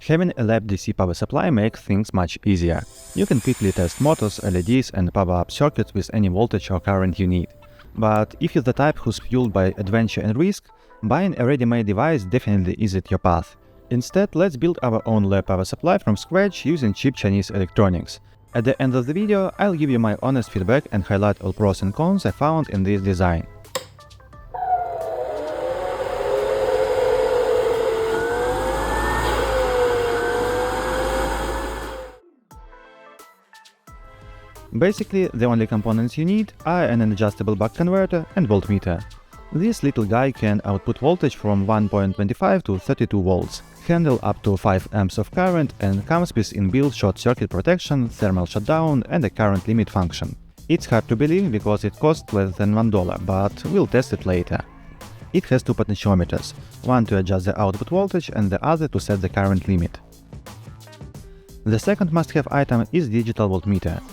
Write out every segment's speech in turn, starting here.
Having a lab DC power supply makes things much easier. You can quickly test motors, LEDs and power-up circuits with any voltage or current you need. But if you're the type who's fueled by adventure and risk, buying a ready-made device definitely isn't your path. Instead, let's build our own lab power supply from scratch using cheap Chinese electronics. At the end of the video, I'll give you my honest feedback and highlight all pros and cons I found in this design. Basically, the only components you need are an adjustable buck converter and voltmeter. This little guy can output voltage from 1.25 to 32 volts, handle up to 5 amps of current and comes with inbuilt short circuit protection, thermal shutdown and a current limit function. It's hard to believe because it costs less than $1, but we'll test it later. It has two potentiometers, one to adjust the output voltage and the other to set the current limit. The second must-have item is digital voltmeter.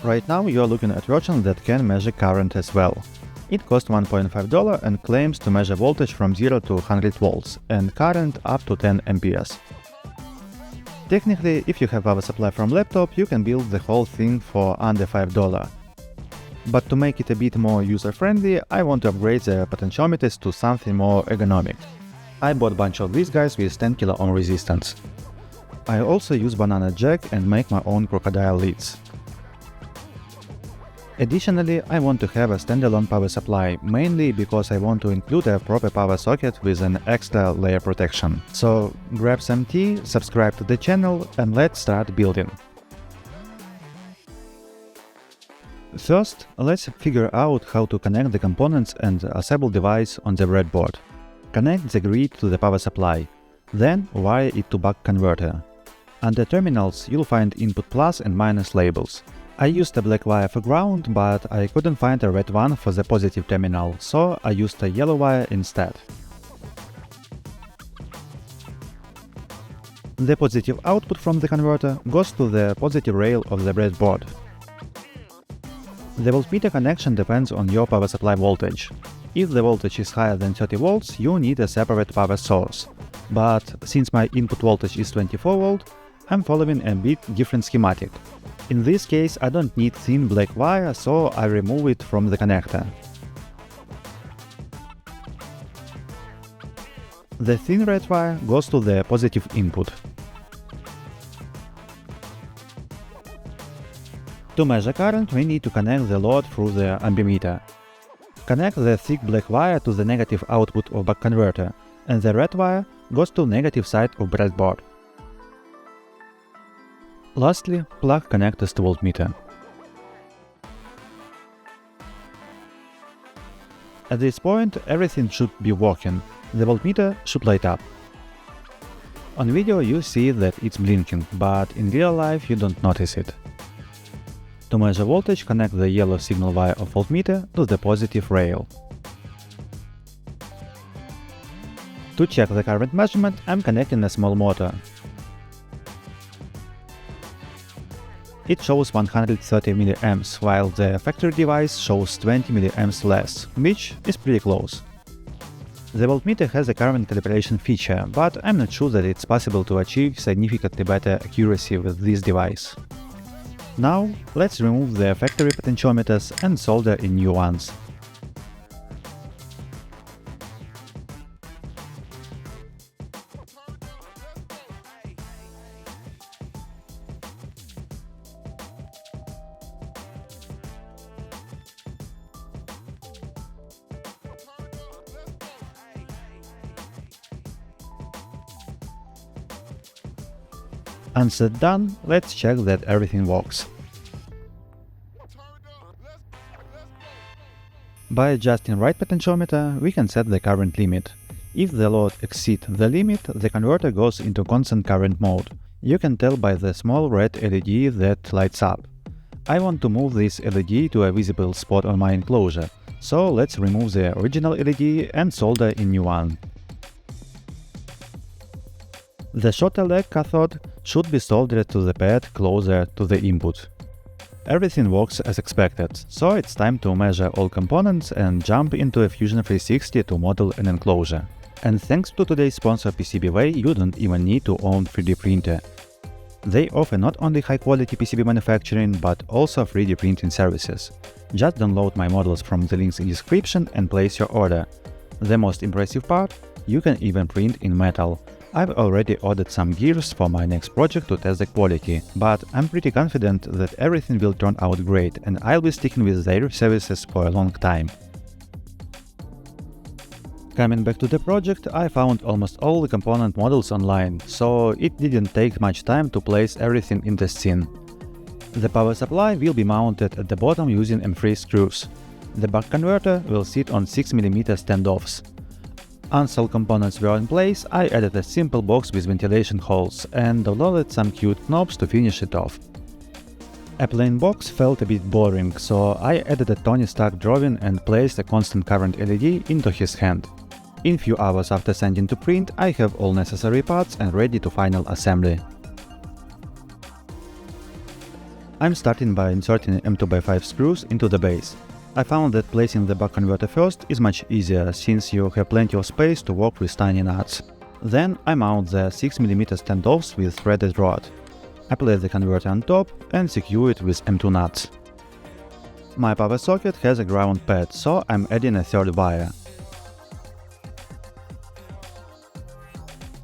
Right now you are looking at a version that can measure current as well. It costs $1.5 and claims to measure voltage from 0 to 100 volts and current up to 10 amperes. Technically, if you have power supply from laptop, you can build the whole thing for under $5. But to make it a bit more user-friendly, I want to upgrade the potentiometers to something more ergonomic. I bought a bunch of these guys with 10 kΩ resistance. I also use banana jack and make my own crocodile leads. Additionally, I want to have a standalone power supply, mainly because I want to include a proper power socket with an extra layer protection. So grab some tea, subscribe to the channel and let's start building. First, let's figure out how to connect the components and assemble device on the breadboard. Connect the grid to the power supply, then wire it to buck converter. Under terminals you'll find input plus and minus labels. I used a black wire for ground, but I couldn't find a red one for the positive terminal, so I used a yellow wire instead. The positive output from the converter goes to the positive rail of the breadboard. The voltmeter connection depends on your power supply voltage. If the voltage is higher than 30 volts, you need a separate power source. But since my input voltage is 24 volt, I'm following a bit different schematic. In this case, I don't need thin black wire, so I remove it from the connector. The thin red wire goes to the positive input. To measure current, we need to connect the load through the ammeter. Connect the thick black wire to the negative output of buck converter, and the red wire goes to negative side of breadboard. Lastly, plug connectors to voltmeter. At this point, everything should be working. The voltmeter should light up. On video you see that it's blinking, but in real life you don't notice it. To measure voltage, connect the yellow signal wire of voltmeter to the positive rail. To check the current measurement, I'm connecting a small motor. It shows 130 mA, while the factory device shows 20 mA less, which is pretty close. The voltmeter has a current calibration feature, but I'm not sure that it's possible to achieve significantly better accuracy with this device. Now, let's remove the factory potentiometers and solder in new ones. Once that's done, let's check that everything works. By adjusting right potentiometer, we can set the current limit. If the load exceeds the limit, the converter goes into constant current mode. You can tell by the small red LED that lights up. I want to move this LED to a visible spot on my enclosure, so let's remove the original LED and solder a new one. The shorter leg cathode should be soldered to the pad closer to the input. Everything works as expected, so it's time to measure all components and jump into a Fusion 360 to model an enclosure. And thanks to today's sponsor PCBWay, you don't even need to own 3D printer. They offer not only high-quality PCB manufacturing, but also 3D printing services. Just download my models from the links in description and place your order. The most impressive part? You can even print in metal. I've already ordered some gears for my next project to test the quality, but I'm pretty confident that everything will turn out great and I'll be sticking with their services for a long time. Coming back to the project, I found almost all the component models online, so it didn't take much time to place everything in the scene. The power supply will be mounted at the bottom using M3 screws. The buck converter will sit on 6mm standoffs. Once all components were in place, I added a simple box with ventilation holes and downloaded some cute knobs to finish it off. A plain box felt a bit boring, so I added a Tony Stark drawing and placed a constant current LED into his hand. In few hours after sending to print, I have all necessary parts and ready to final assembly. I'm starting by inserting M2x5 screws into the base. I found that placing the buck converter first is much easier, since you have plenty of space to work with tiny nuts. Then I mount the 6mm standoffs with threaded rod. I place the converter on top and secure it with M2 nuts. My power socket has a ground pad, so I'm adding a third wire.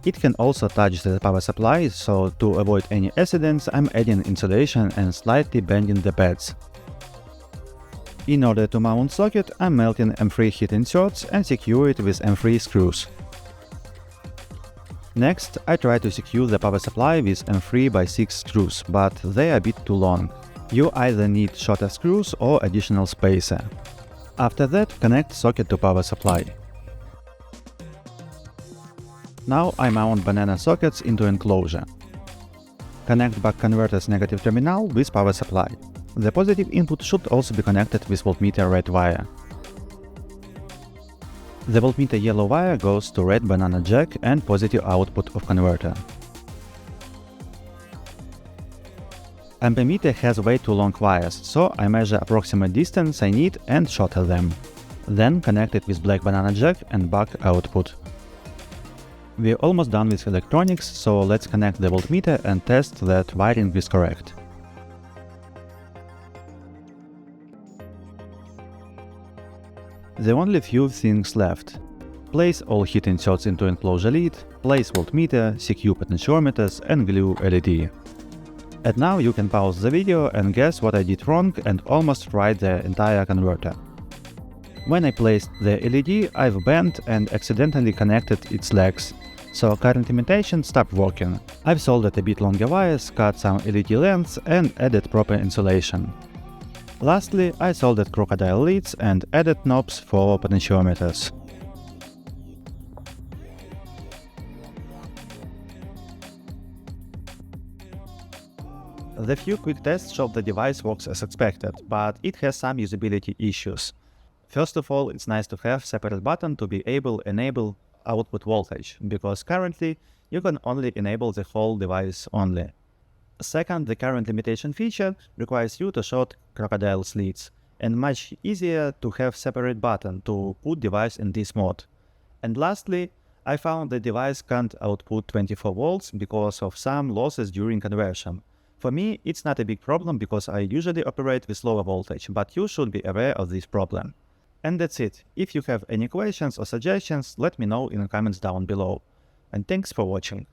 It can also touch the power supply, so to avoid any accidents, I'm adding insulation and slightly bending the pads. In order to mount socket, I'm melting M3 heat inserts and secure it with M3 screws. Next, I try to secure the power supply with M3x6 screws, but they are a bit too long. You either need shorter screws or additional spacer. After that, connect socket to power supply. Now I mount banana sockets into enclosure. Connect buck converter's negative terminal with power supply. The positive input should also be connected with voltmeter red wire. The voltmeter yellow wire goes to red banana jack and positive output of converter. Amperemeter has way too long wires, so I measure approximate distance I need and shorter them. Then connect it with black banana jack and buck output. We're almost done with electronics, so let's connect the voltmeter and test that wiring is correct. There are only few things left. Place all heat inserts into enclosure lid, place voltmeter, secure potentiometers and glue LED. And now you can pause the video and guess what I did wrong and almost fried the entire converter. When I placed the LED, I've bent and accidentally connected its legs, so current imitation stopped working. I've soldered a bit longer wires, cut some LED lengths and added proper insulation. Lastly, I soldered crocodile leads and added knobs for potentiometers. The few quick tests show the device works as expected, but it has some usability issues. First of all, it's nice to have separate button to be able to enable output voltage, because currently you can only enable the whole device only. Second, the current limitation feature requires you to short crocodile slits, and much easier to have separate button to put device in this mode. And lastly, I found the device can't output 24 volts because of some losses during conversion. For me, it's not a big problem because I usually operate with lower voltage, but you should be aware of this problem. And that's it. If you have any questions or suggestions, let me know in the comments down below. And thanks for watching.